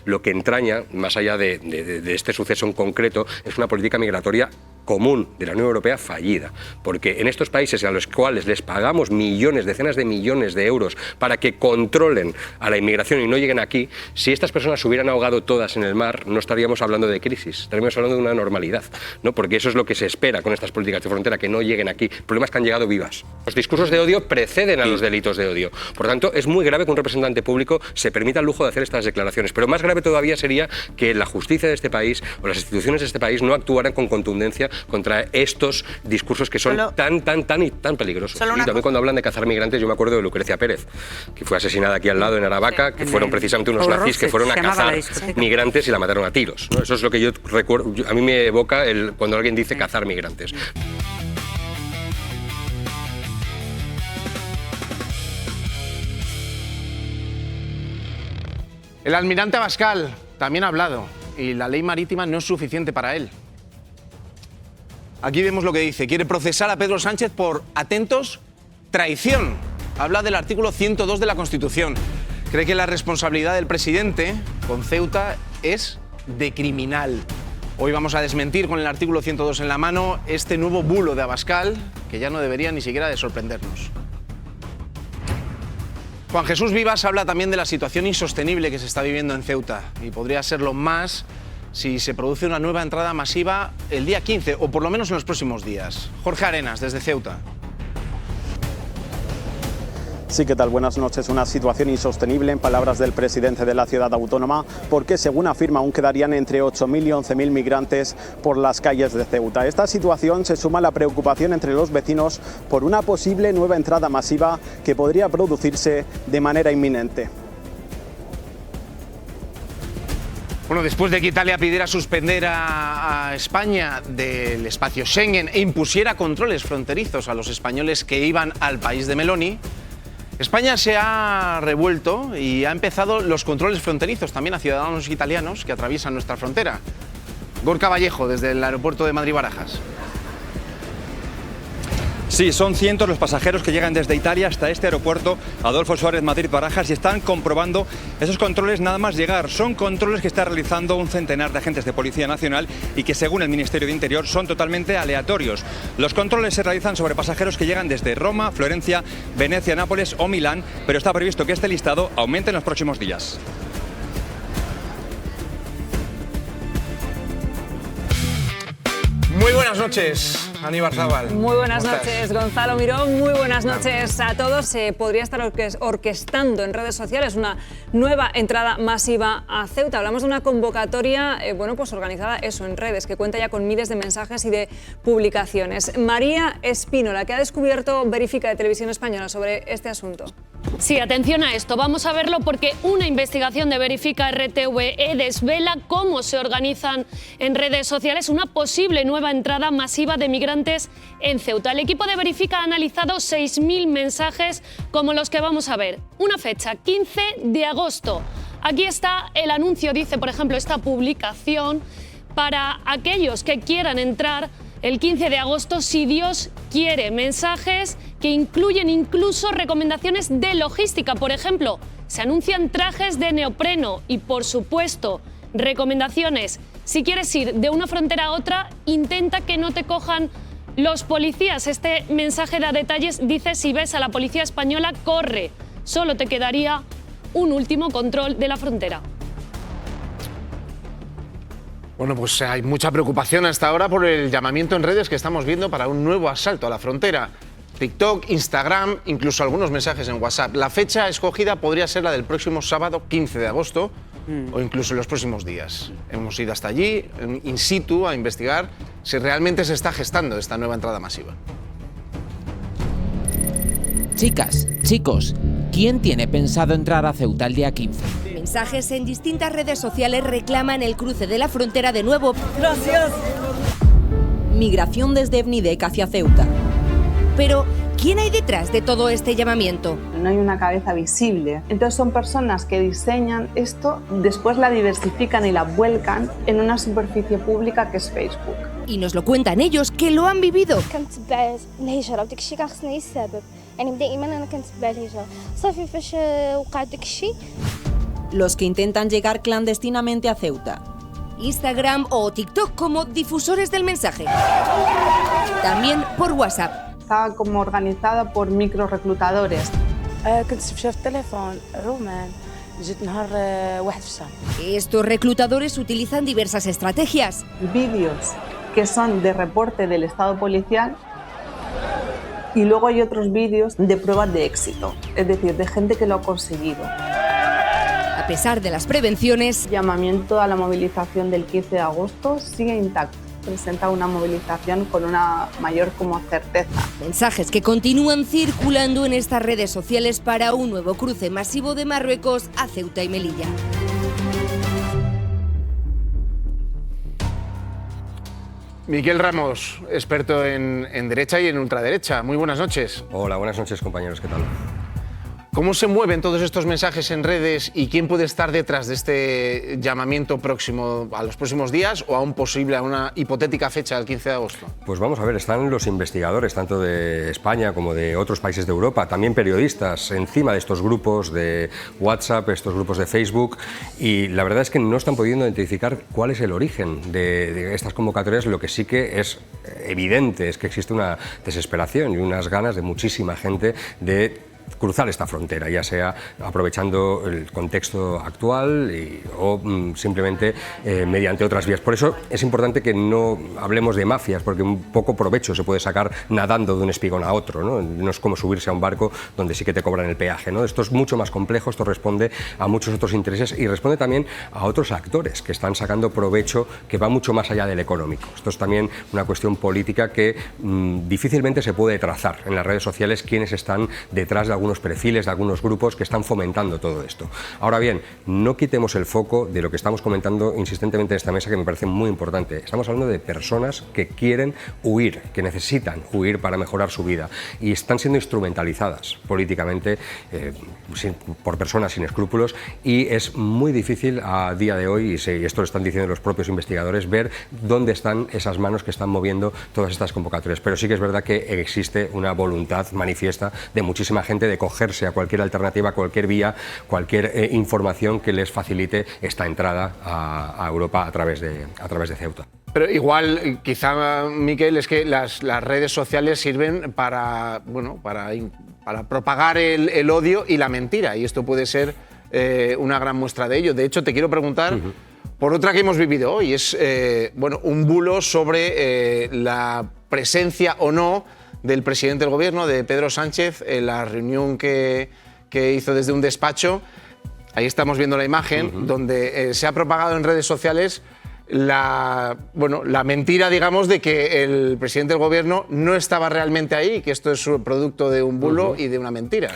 lo que entraña, más allá de este suceso en concreto, es una política migratoria común de la Unión Europea fallida, porque en estos países a los cuales les pagamos millones, decenas de millones de euros para que controlen a la inmigración y no lleguen aquí, si estas personas se hubieran ahogado todas en el mar, no estaríamos hablando de crisis, estaríamos hablando de una normalidad, ¿no? Porque eso es lo que se espera con estas políticas de frontera, que no lleguen aquí. El problema es que han llegado vivas. Los discursos de odio preceden a los delitos de odio. Por tanto, es muy grave que un representante público se permita el lujo de hacer estas declaraciones, pero más grave todavía sería que la justicia de este país o las instituciones de este país no actuaran con contundencia contra estos discursos que son tan peligrosos. Y también cuando hablan de cazar migrantes, yo me acuerdo de Lucrecia Pérez, que fue asesinada aquí al lado en Aravaca, que fueron precisamente unos nazis que fueron a cazar migrantes y la mataron a tiros, ¿no? Eso es lo que yo recuerdo, a mí me evoca cuando alguien dice cazar migrantes. El almirante Abascal también ha hablado y la ley marítima no es suficiente para él. Aquí vemos lo que dice. Quiere procesar a Pedro Sánchez por, atentos, traición. Habla del artículo 102 de la Constitución. Cree que la responsabilidad del presidente con Ceuta es de criminal. Hoy vamos a desmentir con el artículo 102 en la mano este nuevo bulo de Abascal, que ya no debería ni siquiera de sorprendernos. Juan Jesús Vivas habla también de la situación insostenible que se está viviendo en Ceuta y podría serlo más si se produce una nueva entrada masiva el día 15 o por lo menos en los próximos días. Jorge Arenas, desde Ceuta. Sí, ¿qué tal? Buenas noches. Una situación insostenible, en palabras del presidente de la ciudad autónoma, porque, según afirma, aún quedarían entre 8.000 y 11.000 migrantes por las calles de Ceuta. Esta situación se suma a la preocupación entre los vecinos por una posible nueva entrada masiva que podría producirse de manera inminente. Bueno, después de que Italia pidiera suspender a España del espacio Schengen e impusiera controles fronterizos a los españoles que iban al país de Meloni, España se ha revuelto y ha empezado los controles fronterizos también a ciudadanos italianos que atraviesan nuestra frontera. Gorka Vallejo, desde el aeropuerto de Madrid-Barajas. Sí, son cientos los pasajeros que llegan desde Italia hasta este aeropuerto Adolfo Suárez Madrid-Barajas y están comprobando esos controles nada más llegar. Son controles que está realizando un centenar de agentes de Policía Nacional y que, según el Ministerio de Interior, son totalmente aleatorios. Los controles se realizan sobre pasajeros que llegan desde Roma, Florencia, Venecia, Nápoles o Milán, pero está previsto que este listado aumente en los próximos días. Muy buenas noches, Aníbal Zabal. Muy buenas noches, Gonzalo Mirón. Muy buenas noches a todos. Se podría estar orquestando en redes sociales una nueva entrada masiva a Ceuta. Hablamos de una convocatoria pues organizada en redes, que cuenta ya con miles de mensajes y de publicaciones. María Espino, la que ha descubierto Verifica de Televisión Española sobre este asunto. Sí, atención a esto, vamos a verlo porque una investigación de Verifica RTVE desvela cómo se organizan en redes sociales una posible nueva entrada masiva de migrantes en Ceuta. El equipo de Verifica ha analizado 6.000 mensajes como los que vamos a ver. Una fecha, 15 de agosto. Aquí está el anuncio, dice por ejemplo esta publicación, para aquellos que quieran entrar el 15 de agosto, si Dios quiere. Mensajes que incluyen incluso recomendaciones de logística. Por ejemplo, se anuncian trajes de neopreno y, por supuesto, recomendaciones. Si quieres ir de una frontera a otra, intenta que no te cojan los policías. Este mensaje da detalles, dice: si ves a la policía española, corre. Solo te quedaría un último control de la frontera. Bueno, pues hay mucha preocupación hasta ahora por el llamamiento en redes que estamos viendo para un nuevo asalto a la frontera. TikTok, Instagram, incluso algunos mensajes en WhatsApp. La fecha escogida podría ser la del próximo sábado 15 de agosto o incluso en los próximos días. Hemos ido hasta allí, in situ, a investigar si realmente se está gestando esta nueva entrada masiva. Chicas, chicos, ¿quién tiene pensado entrar a Ceuta el día 15? Mensajes en distintas redes sociales reclaman el cruce de la frontera de nuevo. ¡Gracias! Migración desde Ebnidec hacia Ceuta. Pero, ¿quién hay detrás de todo este llamamiento? No hay una cabeza visible. Entonces son personas que diseñan esto, después la diversifican y la vuelcan en una superficie pública que es Facebook. Y nos lo cuentan ellos, que lo han vivido. los que intentan llegar clandestinamente a Ceuta. Instagram o TikTok como difusores del mensaje. También por WhatsApp. Estaba como organizada por microreclutadores. Estos reclutadores utilizan diversas estrategias. Vídeos que son de reporte del estado policial y luego hay otros vídeos de pruebas de éxito, es decir, de gente que lo ha conseguido. A pesar de las prevenciones, El llamamiento a la movilización del 15 de agosto sigue intacto. Presenta una movilización con una mayor como certeza. mensajes que continúan circulando en estas redes sociales para un nuevo cruce masivo de Marruecos a Ceuta y Melilla. Miquel Ramos, experto en derecha y en ultraderecha. Muy buenas noches. Hola, buenas noches, compañeros, ¿qué tal? ¿Cómo se mueven todos estos mensajes en redes y quién puede estar detrás de este llamamiento próximo a los próximos días o a una hipotética fecha del 15 de agosto? Pues vamos a ver, están los investigadores, tanto de España como de otros países de Europa, también periodistas, encima de estos grupos de WhatsApp, estos grupos de Facebook, y la verdad es que no están pudiendo identificar cuál es el origen de estas convocatorias. Lo que sí que es evidente es que existe una desesperación y unas ganas de muchísima gente de cruzar esta frontera, ya sea aprovechando el contexto actual o simplemente mediante otras vías. Por eso es importante que no hablemos de mafias, porque un poco provecho se puede sacar nadando de un espigón a otro, ¿no? No es como subirse a un barco donde sí que te cobran el peaje, ¿no? Esto es mucho más complejo, esto responde a muchos otros intereses y responde también a otros actores que están sacando provecho que va mucho más allá del económico. Esto es también una cuestión política que difícilmente se puede trazar en las redes sociales quiénes están detrás de algunos perfiles, de algunos grupos que están fomentando todo esto. Ahora bien, no quitemos el foco de lo que estamos comentando insistentemente en esta mesa, que me parece muy importante. Estamos hablando de personas que quieren huir, que necesitan huir para mejorar su vida y están siendo instrumentalizadas políticamente por personas sin escrúpulos, y es muy difícil a día de hoy, y esto lo están diciendo los propios investigadores, ver dónde están esas manos que están moviendo todas estas convocatorias. Pero sí que es verdad que existe una voluntad manifiesta de muchísima gente de cogerse a cualquier alternativa, a cualquier vía, cualquier información que les facilite esta entrada a Europa a través de Ceuta. Pero igual, quizá, Miquel, es que las redes sociales sirven para propagar el odio y la mentira, y esto puede ser una gran muestra de ello. De hecho, te quiero preguntar por otra que hemos vivido hoy, es un bulo sobre la presencia o no del presidente del gobierno, de Pedro Sánchez, en la reunión que hizo desde un despacho. Ahí estamos viendo la imagen, donde se ha propagado en redes sociales la mentira, digamos, de que el presidente del gobierno no estaba realmente ahí, que esto es producto de un bulo y de una mentira,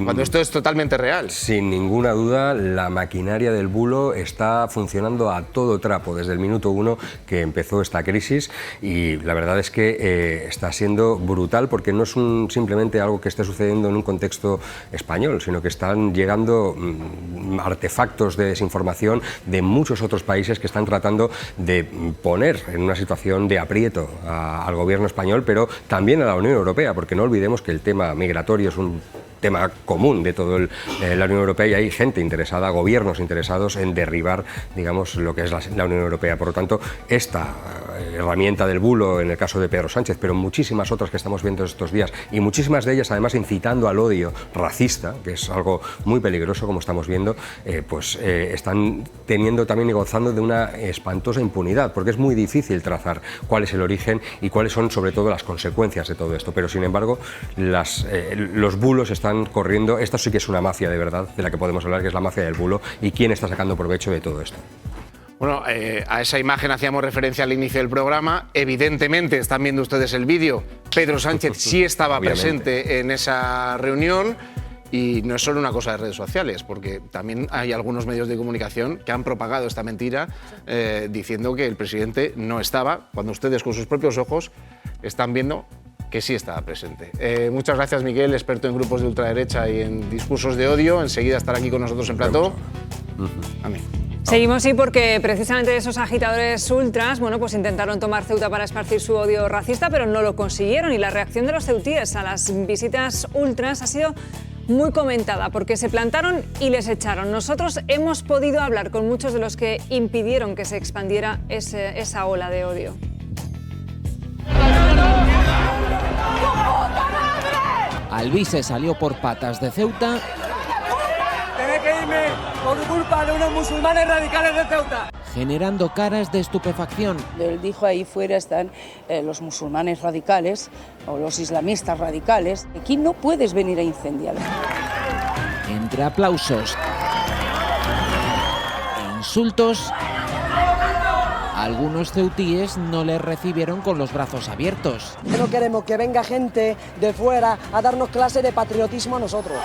cuando esto es totalmente real. Sin ninguna duda, la maquinaria del bulo está funcionando a todo trapo desde el minuto uno que empezó esta crisis, y la verdad es que está siendo brutal, porque no es simplemente algo que esté sucediendo en un contexto español, sino que están llegando artefactos de desinformación de muchos otros países que están tratando de poner en una situación de aprieto al gobierno español, pero también a la Unión Europea, porque no olvidemos que el tema migratorio es un tema común de toda la Unión Europea, y hay gente interesada, gobiernos interesados en derribar, digamos, lo que es la Unión Europea. Por lo tanto, esta herramienta del bulo, en el caso de Pedro Sánchez, pero muchísimas otras que estamos viendo estos días, y muchísimas de ellas además incitando al odio racista, que es algo muy peligroso, como estamos viendo, están teniendo también y gozando de una espantosa impunidad, porque es muy difícil trazar cuál es el origen y cuáles son sobre todo las consecuencias de todo esto. Pero sin embargo, los bulos están corriendo. Esta sí que es una mafia de verdad, de la que podemos hablar, que es la mafia del bulo, y quién está sacando provecho de todo esto. Bueno, a esa imagen hacíamos referencia al inicio del programa. Evidentemente, están viendo ustedes el vídeo. Pedro Sánchez sí estaba presente en esa reunión. Y no es solo una cosa de redes sociales, porque también hay algunos medios de comunicación que han propagado esta mentira diciendo que el presidente no estaba, cuando ustedes con sus propios ojos están viendo que sí estaba presente. Muchas gracias, Miquel, experto en grupos de ultraderecha y en discursos de odio. Enseguida estará aquí con nosotros en plató. Amén. Seguimos, sí, porque precisamente esos agitadores ultras, pues intentaron tomar Ceuta para esparcir su odio racista, pero no lo consiguieron, y la reacción de los ceutíes a las visitas ultras ha sido muy comentada porque se plantaron y les echaron. Nosotros hemos podido hablar con muchos de los que impidieron que se expandiera esa ola de odio. Albí se salió por patas de Ceuta. Tengo que irme por culpa de unos musulmanes radicales de Ceuta. Generando caras de estupefacción. Él dijo: ahí fuera están los musulmanes radicales o los islamistas radicales. Aquí no puedes venir a incendiar. Entre aplausos e insultos, algunos ceutíes no le recibieron con los brazos abiertos. No queremos que venga gente de fuera a darnos clase de patriotismo a nosotros.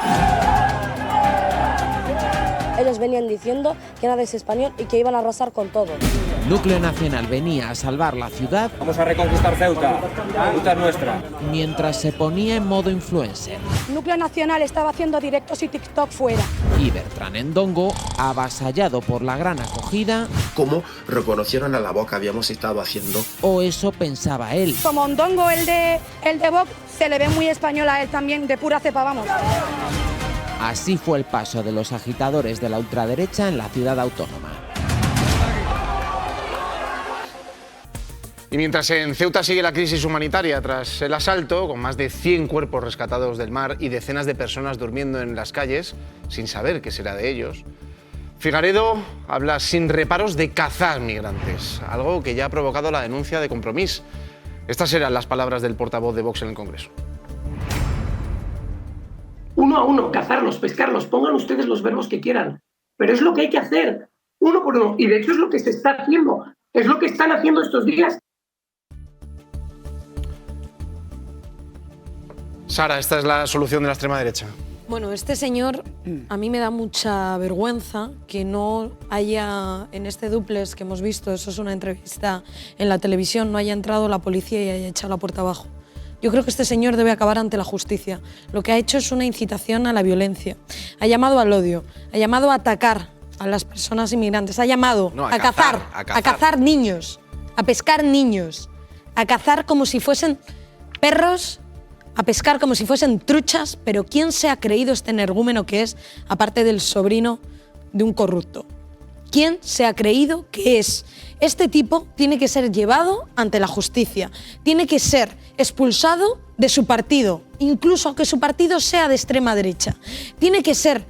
Ellos venían diciendo que nadie es español y que iban a arrasar con todo. Núcleo Nacional venía a salvar la ciudad. Vamos a reconquistar Ceuta. Ceuta es nuestra. Mientras se ponía en modo influencer. Núcleo Nacional estaba haciendo directos y TikTok fuera. Y Bertrand Endongo, avasallado por la gran acogida. ¿Cómo reconocieron a la voz que habíamos estado haciendo? O eso pensaba él. Como Endongo, el de Vox, se le ve muy español a él también, de pura cepa, vamos. Así fue el paso de los agitadores de la ultraderecha en la ciudad autónoma. Y mientras en Ceuta sigue la crisis humanitaria tras el asalto, con más de 100 cuerpos rescatados del mar y decenas de personas durmiendo en las calles sin saber qué será de ellos, Figaredo habla sin reparos de cazar migrantes, algo que ya ha provocado la denuncia de Compromís. Estas eran las palabras del portavoz de Vox en el Congreso. Uno a uno, cazarlos, pescarlos, pongan ustedes los verbos que quieran, pero es lo que hay que hacer, uno por uno, y de hecho es lo que se está haciendo, es lo que están haciendo estos días. Sara, esta es la solución de la extrema derecha. Bueno, este señor, a mí me da mucha vergüenza que no haya, en este dúplex que hemos visto, eso es una entrevista en la televisión, no haya entrado la policía y haya echado la puerta abajo. Yo creo que este señor debe acabar ante la justicia. Lo que ha hecho es una incitación a la violencia. Ha llamado al odio, ha llamado a atacar a las personas inmigrantes, ha llamado a cazar niños, a pescar niños, a cazar como si fuesen perros, a pescar como si fuesen truchas, pero ¿quién se ha creído este energúmeno que es, aparte del sobrino de un corrupto? ¿Quién se ha creído que es? Este tipo tiene que ser llevado ante la justicia, tiene que ser expulsado de su partido, incluso aunque su partido sea de extrema derecha. Tiene que ser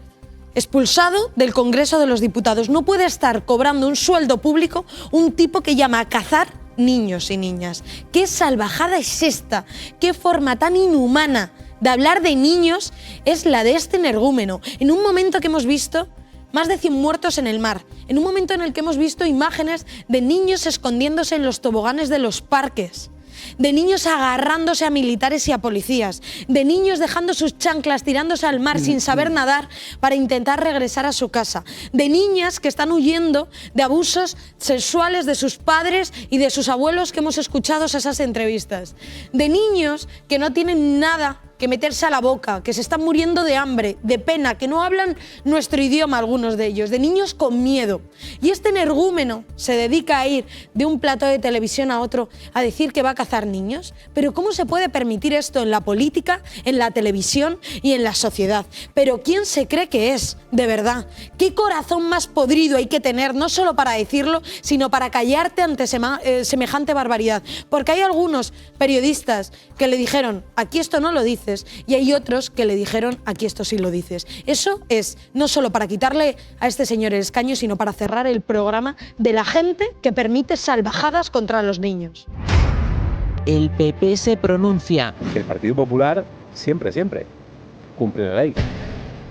expulsado del Congreso de los Diputados. No puede estar cobrando un sueldo público un tipo que llama a cazar niños y niñas. ¿Qué salvajada es esta? ¿Qué forma tan inhumana de hablar de niños es la de este energúmeno? En un momento que hemos visto más de 100 muertos en el mar, en un momento en el que hemos visto imágenes de niños escondiéndose en los toboganes de los parques, de niños agarrándose a militares y a policías, de niños dejando sus chanclas tirándose al mar sin saber nadar para intentar regresar a su casa, de niñas que están huyendo de abusos sexuales de sus padres y de sus abuelos que hemos escuchado en esas entrevistas, de niños que no tienen nada que meterse a la boca, que se están muriendo de hambre, de pena, que no hablan nuestro idioma algunos de ellos, de niños con miedo. Y este energúmeno se dedica a ir de un plató de televisión a otro a decir que va a cazar niños. Pero ¿cómo se puede permitir esto en la política, en la televisión y en la sociedad? Pero ¿quién se cree que es, de verdad? ¿Qué corazón más podrido hay que tener, no solo para decirlo, sino para callarte ante semejante barbaridad? Porque hay algunos periodistas que le dijeron, aquí esto no lo dices, y hay otros que le dijeron, aquí esto sí lo dices. Eso es no solo para quitarle a este señor el escaño, sino para cerrar el programa de la gente que permite salvajadas contra los niños. El PP se pronuncia. El Partido Popular siempre cumple la ley.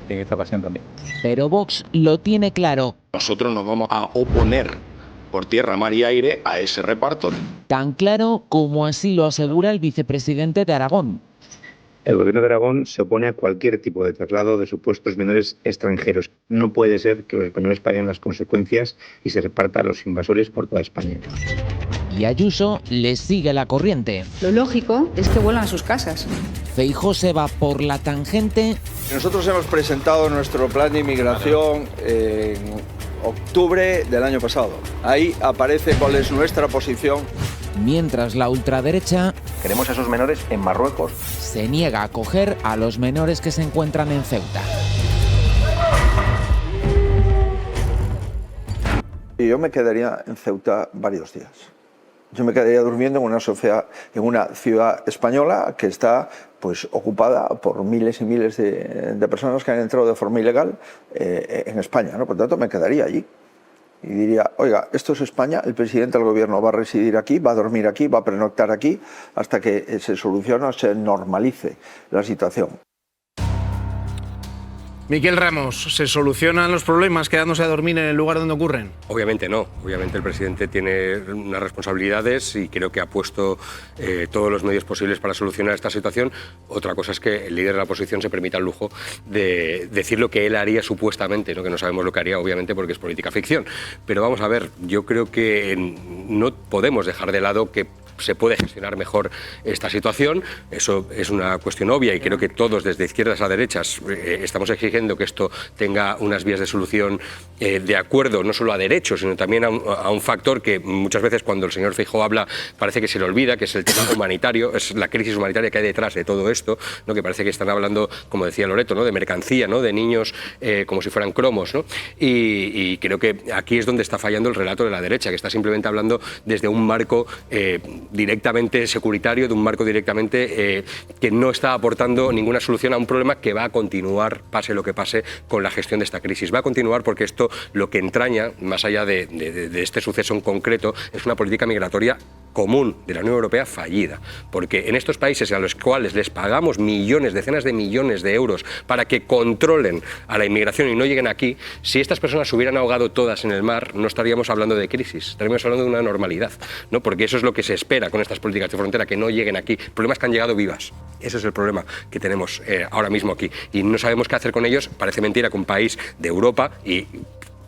En esta ocasión también. Pero Vox lo tiene claro. Nosotros nos vamos a oponer por tierra, mar y aire a ese reparto. Tan claro como así lo asegura el vicepresidente de Aragón. El gobierno de Aragón se opone a cualquier tipo de traslado de supuestos menores extranjeros. No puede ser que los españoles paguen las consecuencias y se reparta a los invasores por toda España. Y Ayuso les sigue la corriente. Lo lógico es que vuelvan a sus casas. Feijóo se va por la tangente. Nosotros hemos presentado nuestro plan de inmigración en octubre del año pasado. Ahí aparece cuál es nuestra posición Mientras la ultraderecha Queremos a esos menores en Marruecos. se niega a acoger a los menores que se encuentran en Ceuta. Y yo me quedaría en Ceuta varios días. Yo me quedaría durmiendo en una ciudad española que está pues ocupada por miles y miles de personas que han entrado de forma ilegal en España, ¿no? Por tanto, me quedaría allí. Y diría, oiga, esto es España, el presidente del gobierno va a residir aquí, va a dormir aquí, va a pernoctar aquí, hasta que se solucione o se normalice la situación. Miquel Ramos, ¿se solucionan los problemas quedándose a dormir en el lugar donde ocurren? Obviamente no. Obviamente el presidente tiene unas responsabilidades y creo que ha puesto todos los medios posibles para solucionar esta situación. Otra cosa es que el líder de la oposición se permita el lujo de decir lo que él haría supuestamente, ¿no? Que no sabemos lo que haría, obviamente, porque es política ficción. Pero vamos a ver, yo creo que no podemos dejar de lado que se puede gestionar mejor esta situación. Eso es una cuestión obvia y creo que todos, desde izquierdas a derechas, estamos exigiendo que esto tenga unas vías de solución de acuerdo no solo a derechos, sino también a un factor que muchas veces cuando el señor Feijóo habla parece que se le olvida, que es el tema humanitario, es la crisis humanitaria que hay detrás de todo esto, ¿no? Que parece que están hablando, como decía Loreto, ¿no? De mercancía, ¿no? De niños como si fueran cromos, ¿no? Y creo que aquí es donde está fallando el relato de la derecha, que está simplemente hablando desde un marco directamente securitario, de un marco directamente que no está aportando ninguna solución a un problema que va a continuar, pase lo que pase, con la gestión de esta crisis. Va a continuar porque esto lo que entraña, más allá de este suceso en concreto, es una política migratoria común de la Unión Europea fallida, porque en estos países a los cuales les pagamos millones, decenas de millones de euros para que controlen a la inmigración y no lleguen aquí, si estas personas se hubieran ahogado todas en el mar, no estaríamos hablando de crisis, estaríamos hablando de una normalidad, ¿no? Porque eso es lo que se espera con estas políticas de frontera, que no lleguen aquí. El problema es que han llegado vivas. Ese es el problema que tenemos ahora mismo aquí. Y no sabemos qué hacer con ellos. Parece mentira que un país de Europa y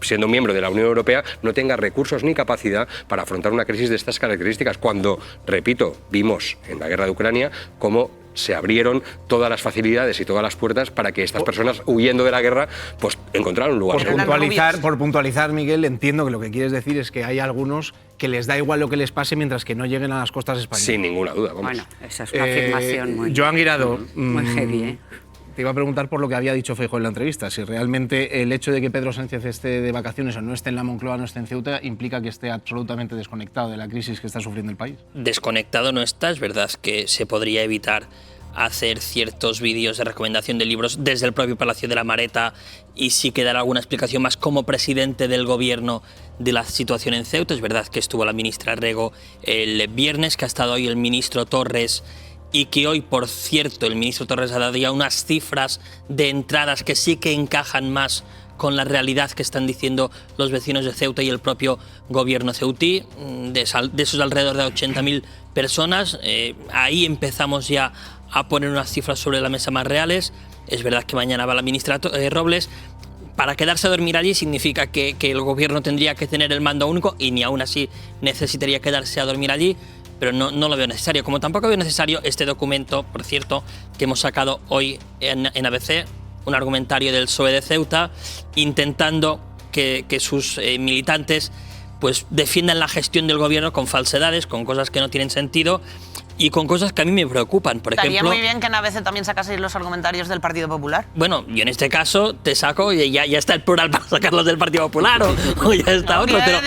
siendo miembro de la Unión Europea, no tenga recursos ni capacidad para afrontar una crisis de estas características, cuando, repito, vimos en la guerra de Ucrania cómo se abrieron todas las facilidades y todas las puertas para que estas personas, huyendo de la guerra, pues encontraran un lugar. Por puntualizar, Miguel, entiendo que lo que quieres decir es que hay algunos que les da igual lo que les pase mientras que no lleguen a las costas españolas. Sin ninguna duda, vamos. Bueno, esa es una afirmación muy... Joan Guirado, muy heavy, ¿eh? Te iba a preguntar por lo que había dicho Feijóo en la entrevista, si realmente el hecho de que Pedro Sánchez esté de vacaciones o no esté en la Moncloa, no esté en Ceuta, implica que esté absolutamente desconectado de la crisis que está sufriendo el país. Desconectado no está, es verdad que se podría evitar hacer ciertos vídeos de recomendación de libros desde el propio Palacio de la Mareta y sí que dar alguna explicación más como presidente del gobierno de la situación en Ceuta. Es verdad que estuvo la ministra Rego el viernes, que ha estado hoy el ministro Torres, y que hoy, por cierto, el ministro Torres ha dado ya unas cifras de entradas que sí que encajan más con la realidad que están diciendo los vecinos de Ceuta y el propio gobierno ceutí, de esos alrededor de 80.000 personas. Ahí empezamos ya a poner unas cifras sobre la mesa más reales. Es verdad que mañana va la ministra Robles. Para quedarse a dormir allí significa que el gobierno tendría que tener el mando único y ni aún así necesitaría quedarse a dormir allí, pero no lo veo necesario. Como tampoco veo necesario este documento, por cierto, que hemos sacado hoy en ABC, un argumentario del PSOE de Ceuta, intentando que sus militantes pues defiendan la gestión del gobierno con falsedades, con cosas que no tienen sentido y con cosas que a mí me preocupan. Por Estaría ejemplo, muy bien que en ABC también sacaseis los argumentarios del Partido Popular. Bueno, yo en este caso te saco y ya está el plural para sacarlos del Partido Popular o ya está otro. Pero,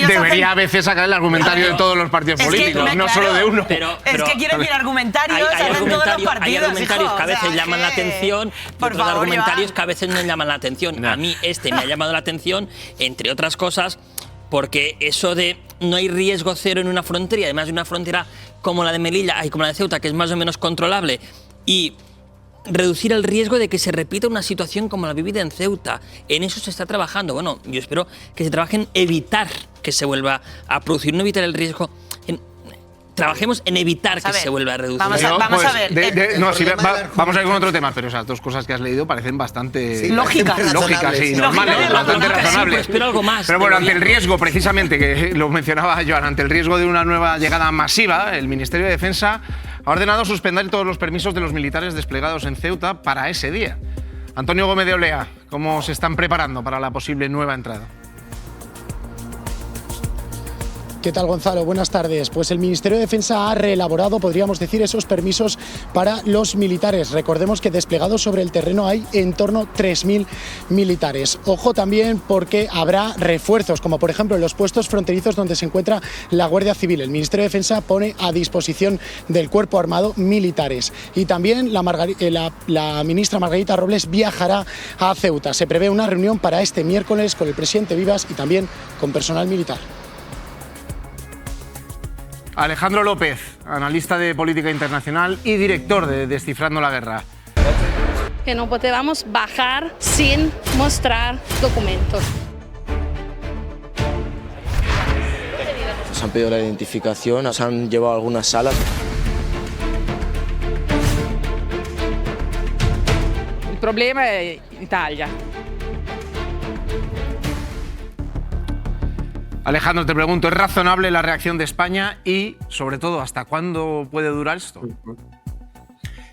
debería a veces sacar el argumentario de todos los partidos políticos, no solo de uno. Es que quiero decir, argumentarios hacen todos los partidos. Hay argumentarios que a veces o sea, llaman la atención y otros argumentarios que a veces no llaman la atención. A mí este me ha llamado la atención, entre otras cosas, porque eso de no hay riesgo cero en una frontera, además de una frontera como la de Melilla y como la de Ceuta, que es más o menos controlable, y reducir el riesgo de que se repita una situación como la vivida en Ceuta. En eso se está trabajando. Bueno, yo espero que se trabaje en evitar que se vuelva a producir, no evitar el riesgo. Trabajemos en evitar que se vuelva a reducir. Vamos a ver. Vamos a ir con otro tema, pero esas dos cosas que has leído parecen bastante lógicas y normales, bastante razonables. Pero algo más. Pero bueno, ante el riesgo, precisamente, que lo mencionaba Joan, ante el riesgo de una nueva llegada masiva, el Ministerio de Defensa ha ordenado suspender todos los permisos de los militares desplegados en Ceuta para ese día. Antonio Gómez de Olea, ¿cómo se están preparando para la posible nueva entrada? ¿Qué tal, Gonzalo? Buenas tardes. Pues el Ministerio de Defensa ha reelaborado, podríamos decir, esos permisos para los militares. Recordemos que desplegados sobre el terreno hay en torno a 3.000 militares. Ojo también porque habrá refuerzos, como por ejemplo en los puestos fronterizos donde se encuentra la Guardia Civil. El Ministerio de Defensa pone a disposición del Cuerpo Armado militares. Y también la ministra Margarita Robles viajará a Ceuta. Se prevé una reunión para este miércoles con el presidente Vivas y también con personal militar. Alejandro López, analista de política internacional y director de Descifrando la Guerra. Que no podemos bajar sin mostrar documentos. Nos han pedido la identificación, nos han llevado a algunas salas. El problema es Italia. Alejandro, te pregunto, ¿es razonable la reacción de España y, sobre todo, hasta cuándo puede durar esto?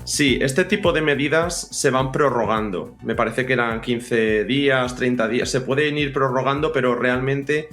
Sí, este tipo de medidas se van prorrogando. Me parece que eran 15 días, 30 días. Se pueden ir prorrogando, pero realmente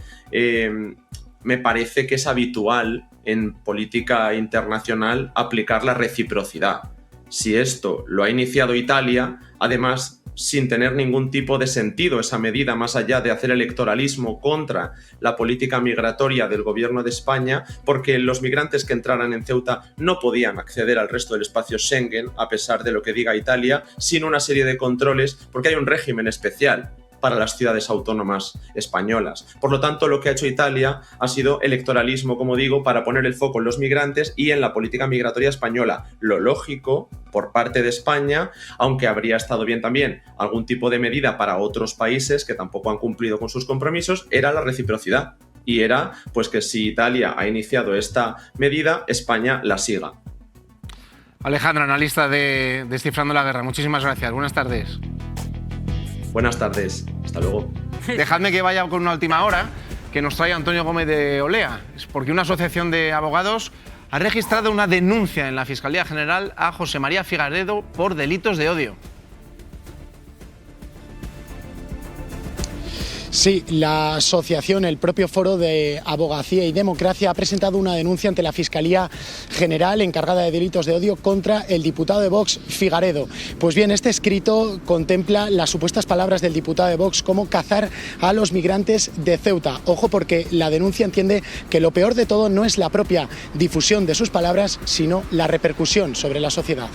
me parece que es habitual en política internacional aplicar la reciprocidad. Si esto lo ha iniciado Italia, además, sin tener ningún tipo de sentido esa medida, más allá de hacer electoralismo contra la política migratoria del gobierno de España, porque los migrantes que entraran en Ceuta no podían acceder al resto del espacio Schengen, a pesar de lo que diga Italia, sin una serie de controles, porque hay un régimen especial para las ciudades autónomas españolas. Por lo tanto, lo que ha hecho Italia ha sido electoralismo, como digo, para poner el foco en los migrantes y en la política migratoria española. Lo lógico, por parte de España, aunque habría estado bien también algún tipo de medida para otros países que tampoco han cumplido con sus compromisos, era la reciprocidad. Y era, pues, que si Italia ha iniciado esta medida, España la siga. Alejandro, analista de Descifrando la Guerra, muchísimas gracias. Buenas tardes. Buenas tardes, hasta luego. Dejadme que vaya con una última hora que nos trae Antonio Gómez de Olea. Es porque una asociación de abogados ha registrado una denuncia en la Fiscalía General a José María Figaredo por delitos de odio. Sí, la asociación, el propio Foro de Abogacía y Democracia ha presentado una denuncia ante la Fiscalía General encargada de delitos de odio contra el diputado de Vox, Figaredo. Pues bien, este escrito contempla las supuestas palabras del diputado de Vox como cazar a los migrantes de Ceuta. Ojo, porque la denuncia entiende que lo peor de todo no es la propia difusión de sus palabras, sino la repercusión sobre la sociedad.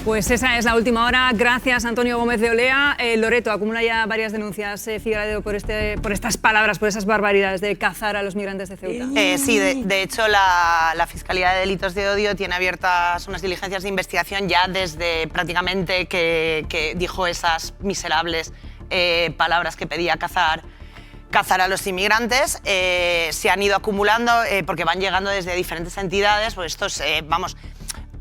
Pues esa es la última hora. Gracias, Antonio Gómez de Olea. Loreto, acumula ya varias denuncias Figaredo por estas palabras, por esas barbaridades de cazar a los migrantes de Ceuta. Sí, de hecho la Fiscalía de Delitos de Odio tiene abiertas unas diligencias de investigación ya desde prácticamente que dijo esas miserables palabras que pedía cazar a los inmigrantes. Se han ido acumulando porque van llegando desde diferentes entidades, pues estos,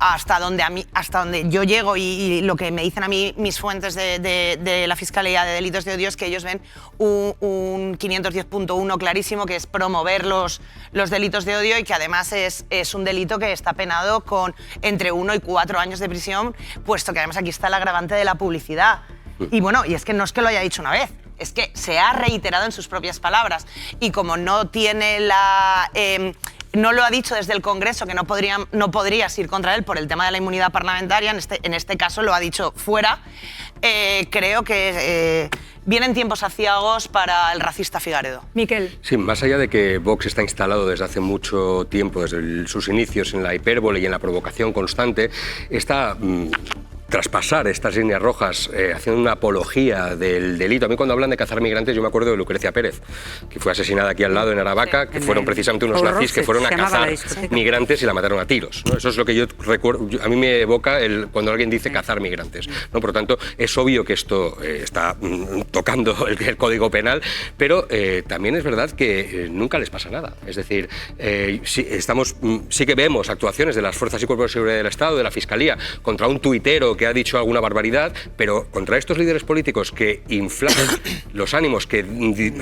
hasta donde yo llego y lo que me dicen a mí mis fuentes de la Fiscalía de Delitos de Odio es que ellos ven un 510.1 clarísimo, que es promover los delitos de odio y que además es un delito que está penado con entre 1 y 4 años de prisión, puesto que además aquí está el agravante de la publicidad. Y bueno, y es que no es que lo haya dicho una vez, es que se ha reiterado en sus propias palabras. Y como no tiene no lo ha dicho desde el Congreso, que no podrías ir contra él por el tema de la inmunidad parlamentaria, en este caso lo ha dicho fuera. Creo que vienen tiempos aciagos para el racista Figaredo. Miquel. Sí, más allá de que Vox está instalado desde hace mucho tiempo, desde sus inicios en la hipérbole y en la provocación constante, está traspasar estas líneas rojas haciendo una apología del delito. A mí cuando hablan de cazar migrantes yo me acuerdo de Lucrecia Pérez, que fue asesinada aquí al lado en Aravaca, que fueron precisamente unos nazis que fueron a cazar migrantes y la mataron a tiros, ¿no? Eso es lo que yo recuerdo, a mí me evoca cuando alguien dice cazar migrantes, ¿no? Por lo tanto, es obvio que esto está tocando el Código Penal, pero también es verdad que nunca les pasa nada. Es decir, sí que vemos actuaciones de las fuerzas y cuerpos de seguridad del Estado, de la Fiscalía, contra un tuitero que ha dicho alguna barbaridad, pero contra estos líderes políticos que inflan los ánimos, que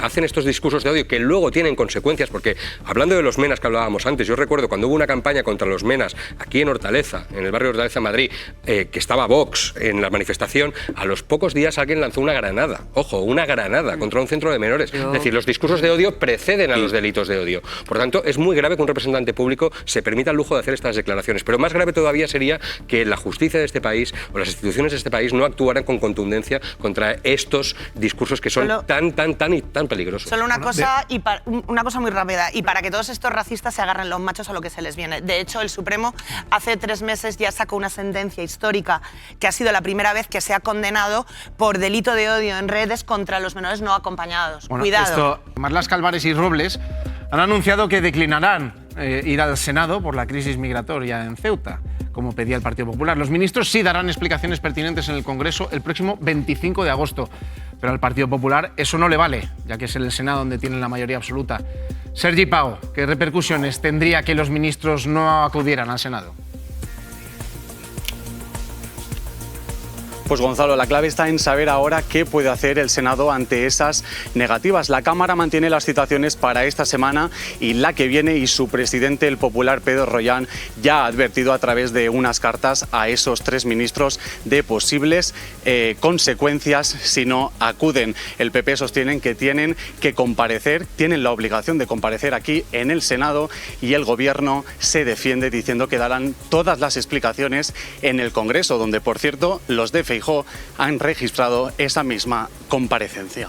hacen estos discursos de odio que luego tienen consecuencias, porque hablando de los menas que hablábamos antes, yo recuerdo cuando hubo una campaña contra los menas aquí en Hortaleza, en el barrio de Hortaleza, Madrid, que estaba Vox en la manifestación, a los pocos días alguien lanzó una granada, ojo, una granada contra un centro de menores. Es decir, los discursos de odio preceden a los delitos de odio. Por tanto, es muy grave que un representante público se permita el lujo de hacer estas declaraciones, pero más grave todavía sería que la justicia de este país o las instituciones de este país no actuaran con contundencia contra estos discursos que son tan peligrosos. Solo una cosa, una cosa muy rápida, y para que todos estos racistas se agarren los machos a lo que se les viene. De hecho, el Supremo hace 3 meses ya sacó una sentencia histórica que ha sido la primera vez que se ha condenado por delito de odio en redes contra los menores no acompañados. Bueno, Cuidado. Marlaska Álvarez y Robles han anunciado que declinarán ir al Senado por la crisis migratoria en Ceuta, como pedía el Partido Popular. Los ministros sí darán explicaciones pertinentes en el Congreso el próximo 25 de agosto, pero al Partido Popular eso no le vale, ya que es en el Senado donde tienen la mayoría absoluta. Sergi Pau, ¿qué repercusiones tendría que los ministros no acudieran al Senado? Pues Gonzalo, la clave está en saber ahora qué puede hacer el Senado ante esas negativas. La Cámara mantiene las citaciones para esta semana y la que viene, y su presidente, el popular Pedro Rollán, ya ha advertido a través de unas cartas a esos 3 ministros de posibles consecuencias si no acuden. El PP sostienen que tienen que comparecer, tienen la obligación de comparecer aquí en el Senado, y el Gobierno se defiende diciendo que darán todas las explicaciones en el Congreso, donde, por cierto, los de Feijóo han registrado esa misma comparecencia.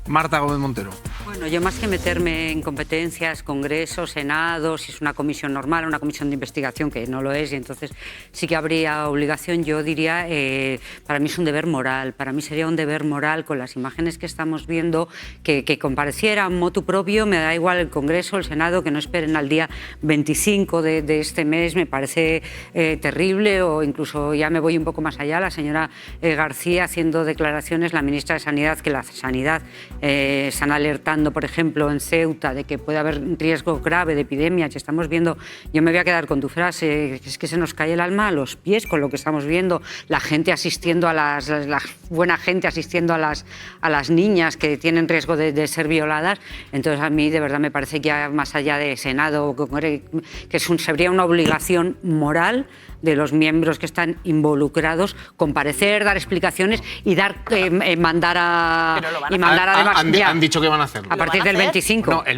Marta Gómez Montero. Bueno, yo más que meterme en competencias, Congreso, Senado, si es una comisión normal, una comisión de investigación, que no lo es, y entonces sí que habría obligación, yo diría, para mí es un deber moral, para mí sería un deber moral con las imágenes que estamos viendo, que compareciera motu propio, me da igual el Congreso, el Senado, que no esperen al día 25 de este mes, me parece terrible, o incluso ya me voy un poco más allá, la señora García haciendo declaraciones, la ministra de Sanidad, que la Sanidad están alertando, por ejemplo, en Ceuta, de que puede haber un riesgo grave de epidemias. Estamos viendo, yo me voy a quedar con tu frase, es que se nos cae el alma a los pies con lo que estamos viendo, la gente asistiendo a la buena gente asistiendo a las niñas que tienen riesgo de ser violadas. Entonces, a mí de verdad me parece que ya más allá de Senado, que sería una obligación moral de los miembros que están involucrados comparecer, dar explicaciones y mandar además. Han dicho que van a hacerlo. A partir del 25. No, el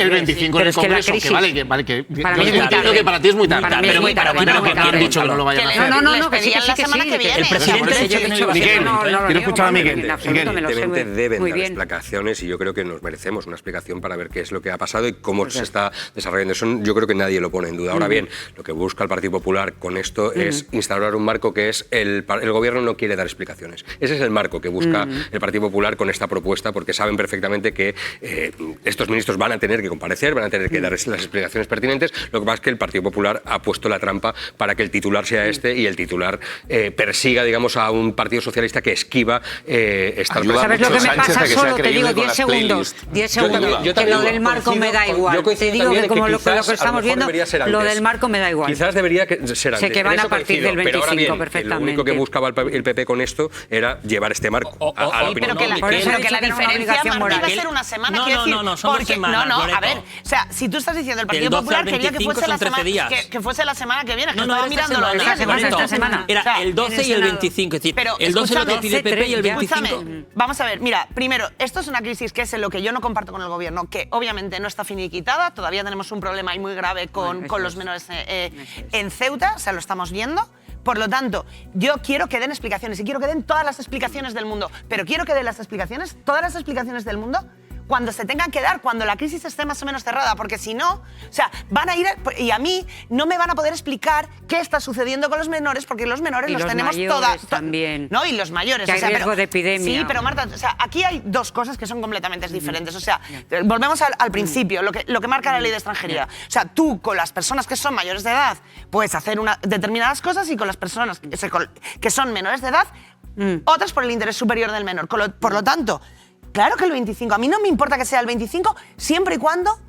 25 en el Congreso, que vale, que para mí es muy tarde. Que para ti es muy tarde. Para mí es muy tarde. Pero han dicho que no lo vayan a hacer. No, que sí. El presidente Miguel, quiero escuchar a Miguel. Evidentemente deben dar explicaciones, y yo creo que nos merecemos una explicación para ver qué es lo que ha pasado y cómo se está desarrollando. Eso yo creo que nadie lo pone en duda. Ahora bien, lo que busca el Partido Popular con esto es instaurar un marco que es el Gobierno no quiere dar explicaciones. Ese es el marco que busca el Partido Popular con esta propuesta, porque saben perfectamente que estos ministros van a tener que comparecer, van a tener que dar las explicaciones pertinentes. Lo que pasa es que el Partido Popular ha puesto la trampa para que el titular sea este y el titular persiga, digamos, a un Partido Socialista que esquiva esta ayuda. ¿Sabes lo que me pasa? Solo te digo 10 segundos. 10 segundos. Que lo del marco me da igual. Te digo que como lo que estamos viendo, lo del marco me da igual. Quizás debería ser antes. Sé que van a partir del 25 pero ahora bien, perfectamente. Lo único que buscaba el PP con esto era llevar este marco a la opinión pública. Pero que la diferencia, Martí, va a ser una semana. No, son 2 semanas. No, a ver, o sea, si tú estás diciendo el Partido Popular quería que fuese la semana que viene, que estaba mirándolo esta semana. Era el 12 y el 25, es decir, el 12 lo decide el PP y el 25. Vamos a ver, mira, primero, esto es una crisis que es en lo que yo no comparto con el Gobierno, que obviamente no está finiquitada, todavía tenemos un problema ahí muy grave con los menores en Ceuta, o sea, lo estamos viendo. Por lo tanto, yo quiero que den explicaciones y quiero que den todas las explicaciones del mundo, pero quiero que den todas las explicaciones del mundo cuando se tengan que dar, cuando la crisis esté más o menos cerrada, porque si no, o sea, van a ir y a mí no me van a poder explicar qué está sucediendo con los menores, porque los menores los tenemos todas también. No, y los mayores, que hay riesgo de epidemia. Sí, pero Marta, o sea, aquí hay 2 cosas que son completamente diferentes. O sea, volvemos al principio, lo que marca la ley de extranjería. O sea, tú con las personas que son mayores de edad puedes hacer determinadas cosas, y con las personas que son menores de edad, otras por el interés superior del menor. Por lo tanto, claro que el 25, a mí no me importa que sea el 25, siempre y cuando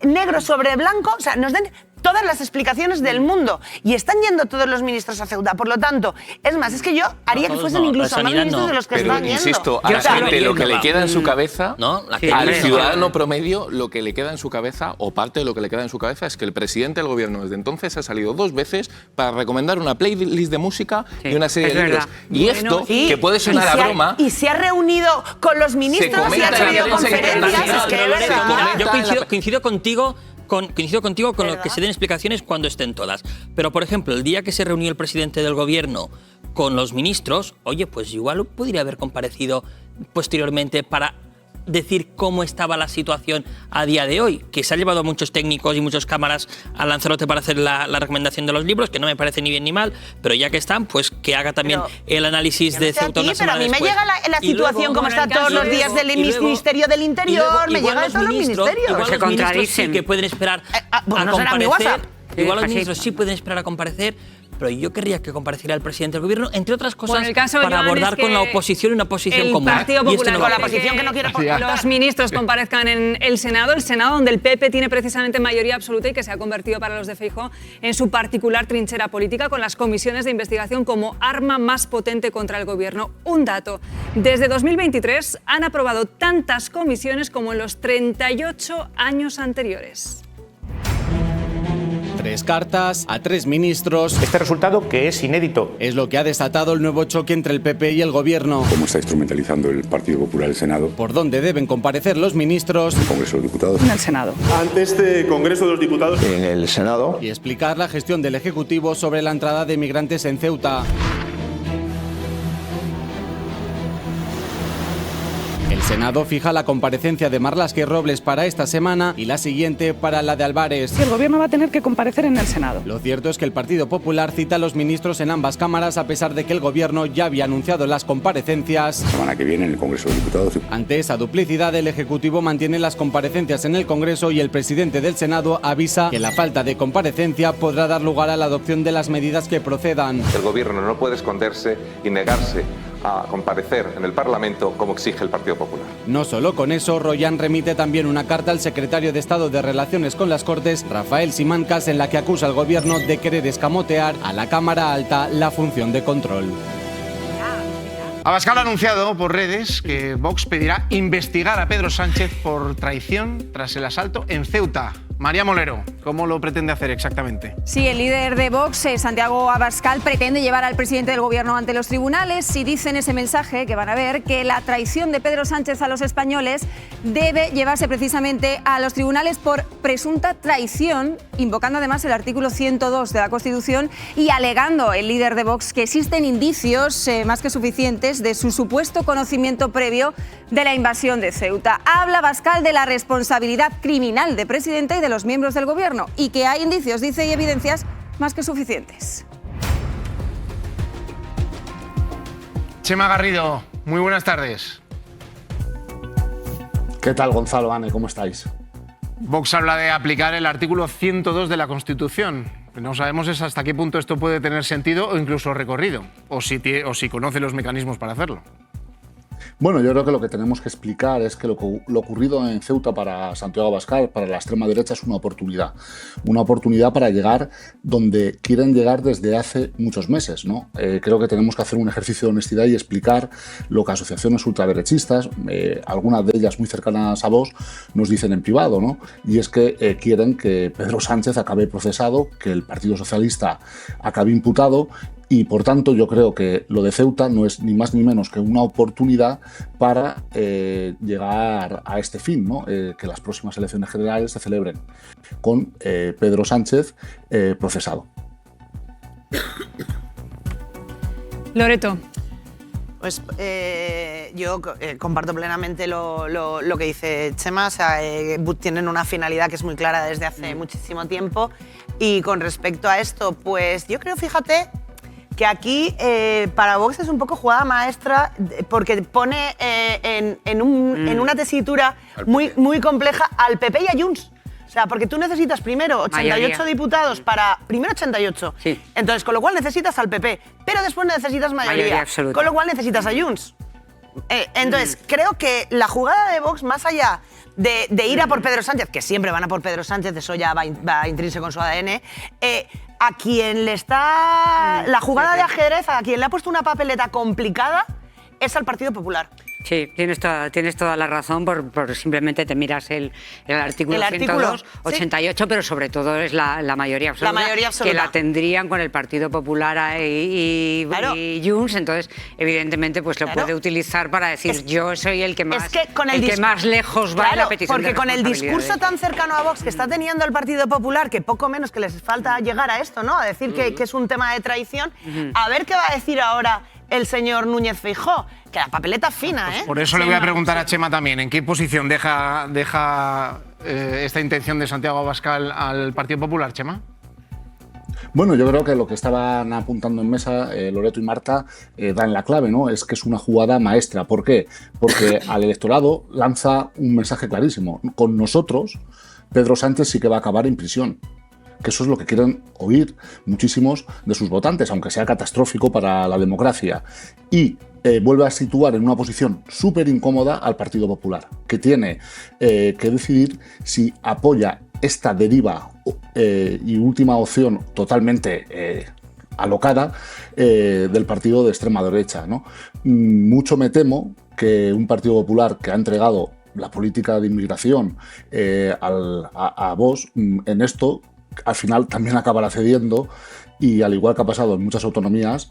negro sobre blanco, o sea, nos den todas las explicaciones del mundo. Y están yendo todos los ministros a Ceuta. Por lo tanto, es más, es que yo haría que fuesen incluso más ministros de los que están yendo. Insisto, a la gente lo que le queda en su cabeza, al ciudadano promedio, lo que le queda en su cabeza, o parte de lo que le queda en su cabeza, es que el presidente del gobierno desde entonces ha salido 2 veces para recomendar una playlist de música y una serie de libros. Y esto, que puede sonar a broma... Y se ha reunido con los ministros y ha hecho videoconferencias. Yo coincido contigo con lo que se den explicaciones cuando estén todas. Pero, por ejemplo, el día que se reunió el presidente del gobierno con los ministros, oye, pues igual podría haber comparecido posteriormente para decir cómo estaba la situación a día de hoy, que se ha llevado a muchos técnicos y muchas cámaras a Lanzarote para hacer la recomendación de los libros, que no me parece ni bien ni mal, pero ya que están, pues que haga también el análisis de Ceuta una semana después. Pero a mí me llega la situación como está todos los días del Ministerio del Interior, me llega de todos los ministerios. Igual los ministros sí que pueden esperar a comparecer, igual los ministros sí pueden esperar a comparecer, pero yo querría que compareciera el presidente del gobierno, entre otras cosas, para abordar con la oposición una posición común. El Partido Popular con la posición que no quiere que los ministros comparezcan en el Senado donde el PP tiene precisamente mayoría absoluta y que se ha convertido para los de Feijóo en su particular trinchera política, con las comisiones de investigación como arma más potente contra el gobierno. Un dato: desde 2023 han aprobado tantas comisiones como en los 38 años anteriores. 3 cartas a 3 ministros. Este resultado, que es inédito, es lo que ha desatado el nuevo choque entre el PP y el gobierno. ¿Cómo está instrumentalizando el Partido Popular el Senado? ¿Por dónde deben comparecer los ministros? ¿En el Congreso de los Diputados? En el Senado. Ante este Congreso de los Diputados. En el Senado. Y explicar la gestión del Ejecutivo sobre la entrada de migrantes en Ceuta. El Senado fija la comparecencia de Marlaska Robles para esta semana y la siguiente para la de Álvarez. El gobierno va a tener que comparecer en el Senado. Lo cierto es que el Partido Popular cita a los ministros en ambas cámaras, a pesar de que el gobierno ya había anunciado las comparecencias. La semana que viene en el Congreso de los Diputados. Ante esa duplicidad, el Ejecutivo mantiene las comparecencias en el Congreso y el presidente del Senado avisa que la falta de comparecencia podrá dar lugar a la adopción de las medidas que procedan. El gobierno no puede esconderse y negarse a comparecer en el Parlamento como exige el Partido Popular. No solo con eso, Royan remite también una carta al secretario de Estado de Relaciones con las Cortes, Rafael Simancas, en la que acusa al gobierno de querer escamotear a la Cámara Alta la función de control. Abascal ha anunciado por redes que Vox pedirá investigar a Pedro Sánchez por traición tras el asalto en Ceuta. María Molero, ¿cómo lo pretende hacer exactamente? Sí, el líder de Vox, Santiago Abascal, pretende llevar al presidente del gobierno ante los tribunales y dice en ese mensaje que van a ver que la traición de Pedro Sánchez a los españoles debe llevarse precisamente a los tribunales por presunta traición, invocando además el artículo 102 de la Constitución y alegando el líder de Vox que existen indicios más que suficientes de su supuesto conocimiento previo de la invasión de Ceuta. Habla Abascal de la responsabilidad criminal del presidente y de los miembros del gobierno y que hay indicios, dice, y evidencias más que suficientes. Chema Garrido, muy buenas tardes. ¿Qué tal, Gonzalo, Anne? ¿Cómo estáis? Vox habla de aplicar el artículo 102 de la Constitución. No sabemos hasta qué punto esto puede tener sentido o incluso recorrido, o si conoce los mecanismos para hacerlo. Bueno, yo creo que lo que tenemos que explicar es que lo ocurrido en Ceuta para Santiago Abascal, para la extrema derecha, es una oportunidad para llegar donde quieren llegar desde hace muchos meses, ¿no? Creo que tenemos que hacer un ejercicio de honestidad y explicar lo que asociaciones ultraderechistas, algunas de ellas muy cercanas a Vox, nos dicen en privado, ¿no? Y es que quieren que Pedro Sánchez acabe procesado, que el Partido Socialista acabe imputado. Y por tanto yo creo que lo de Ceuta no es ni más ni menos que una oportunidad para llegar a este fin, ¿no? Que las próximas elecciones generales se celebren con Pedro Sánchez procesado. Loreto. Pues yo comparto plenamente lo que dice Chema. O sea, tienen una finalidad que es muy clara desde hace muchísimo tiempo. Y con respecto a esto, pues yo creo, fíjate, que aquí para Vox es un poco jugada maestra porque pone en una tesitura muy compleja al PP y a Junts. O sea, porque tú necesitas primero 88 mayoría. Diputados para... Primero 88. Sí. Entonces, con lo cual necesitas al PP, pero después necesitas mayoría absoluta. Con lo cual necesitas a Junts. Entonces, creo que la jugada de Vox, más allá de ir a por Pedro Sánchez, que siempre van a por Pedro Sánchez, eso ya va intrínseco en su ADN, a quien le está... La jugada de ajedrez, a quien le ha puesto una papeleta complicada, es al Partido Popular. Sí, tienes toda la razón, por simplemente te miras el artículo 102, 88, pero sobre todo es la mayoría absoluta. La mayoría absoluta. Que la tendrían con el Partido Popular y Junts, entonces evidentemente pues lo puede utilizar para decir yo soy el que más, más lejos va en la petición de porque con el discurso tan cercano a Vox que está teniendo el Partido Popular, que poco menos que les falta llegar a esto, ¿no? A decir que es un tema de traición, a ver qué va a decir ahora el señor Núñez Feijóo, que la papeleta es fina, ¿eh? Por eso le voy a preguntar a Chema también, ¿en qué posición deja esta intención de Santiago Abascal al Partido Popular, Chema? Bueno, yo creo que lo que estaban apuntando en mesa Loreto y Marta dan la clave, ¿no? Es que es una jugada maestra. ¿Por qué? Porque al electorado lanza un mensaje clarísimo. Con nosotros, Pedro Sánchez sí que va a acabar en prisión. Que eso es lo que quieren oír muchísimos de sus votantes, aunque sea catastrófico para la democracia. Y vuelve a situar en una posición súper incómoda al Partido Popular, que tiene que decidir si apoya esta deriva y última opción totalmente alocada del partido de extrema derecha, ¿no? Mucho me temo que un Partido Popular que ha entregado la política de inmigración a Vox, en esto al final también acabará cediendo y, al igual que ha pasado en muchas autonomías,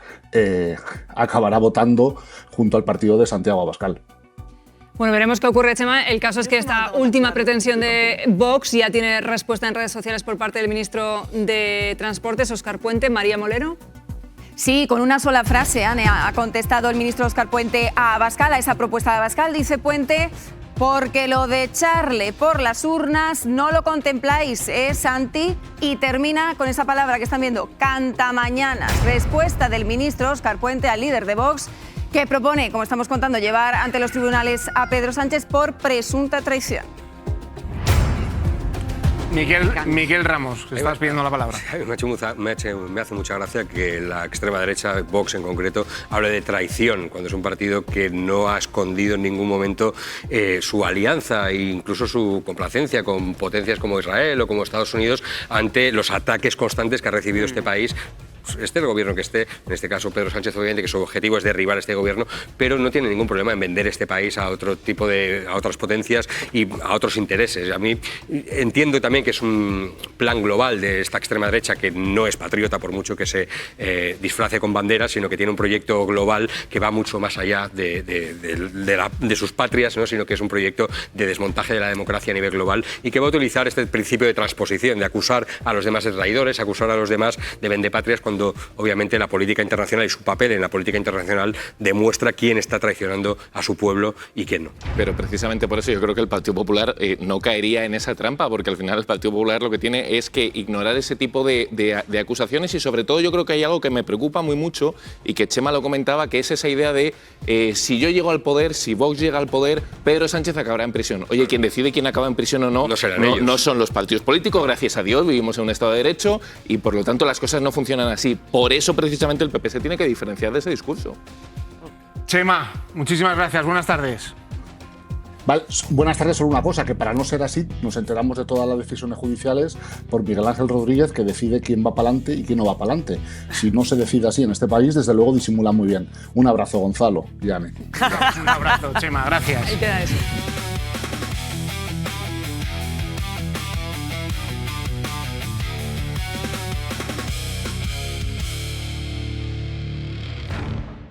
acabará votando junto al partido de Santiago Abascal. Bueno, veremos qué ocurre, Chema. El caso es que esta última pretensión de Vox ya tiene respuesta en redes sociales por parte del ministro de Transportes, Óscar Puente. María Molero. Sí, con una sola frase, Ane, ha contestado el ministro Óscar Puente a Abascal, a esa propuesta de Abascal. Dice Puente: porque lo de echarle por las urnas no lo contempláis, Santi. Y termina con esa palabra que están viendo, cantamañanas. Respuesta del ministro Óscar Puente al líder de Vox, que propone, como estamos contando, llevar ante los tribunales a Pedro Sánchez por presunta traición. Miguel Ramos, que estás pidiendo la palabra. Me hace mucha gracia que la extrema derecha, Vox en concreto, hable de traición, cuando es un partido que no ha escondido en ningún momento su alianza e incluso su complacencia con potencias como Israel o como Estados Unidos ante los ataques constantes que ha recibido este país. Esté el gobierno que esté, en este caso Pedro Sánchez, obviamente que su objetivo es derribar este gobierno, pero no tiene ningún problema en vender este país a otro tipo a otras potencias y a otros intereses. A mí entiendo también que es un plan global de esta extrema derecha que no es patriota por mucho que se disfrace con banderas, sino que tiene un proyecto global que va mucho más allá de sus patrias, ¿no? Sino que es un proyecto de desmontaje de la democracia a nivel global y que va a utilizar este principio de transposición, de acusar a los demás de traidores, acusar a los demás de vendepatrias, cuando obviamente la política internacional y su papel en la política internacional demuestra quién está traicionando a su pueblo y quién no. Pero precisamente por eso yo creo que el Partido Popular no caería en esa trampa, porque al final el Partido Popular lo que tiene es que ignorar ese tipo de acusaciones y sobre todo yo creo que hay algo que me preocupa muy mucho y que Chema lo comentaba, que es esa idea de si yo llego al poder, si Vox llega al poder, Pedro Sánchez acabará en prisión. Oye, quien decide quién acaba en prisión o no, no son los partidos políticos, gracias a Dios, vivimos en un Estado de Derecho y por lo tanto las cosas no funcionan así. Por eso, precisamente, el PP se tiene que diferenciar de ese discurso. Chema, muchísimas gracias. Buenas tardes. Vale, buenas tardes. Solo una cosa, que para no ser así, nos enteramos de todas las decisiones judiciales por Miguel Ángel Rodríguez, que decide quién va para adelante y quién no va para adelante. Si no se decide así en este país, desde luego disimula muy bien. Un abrazo, Gonzalo y Ane. Un abrazo, Chema. Gracias. Ahí queda eso.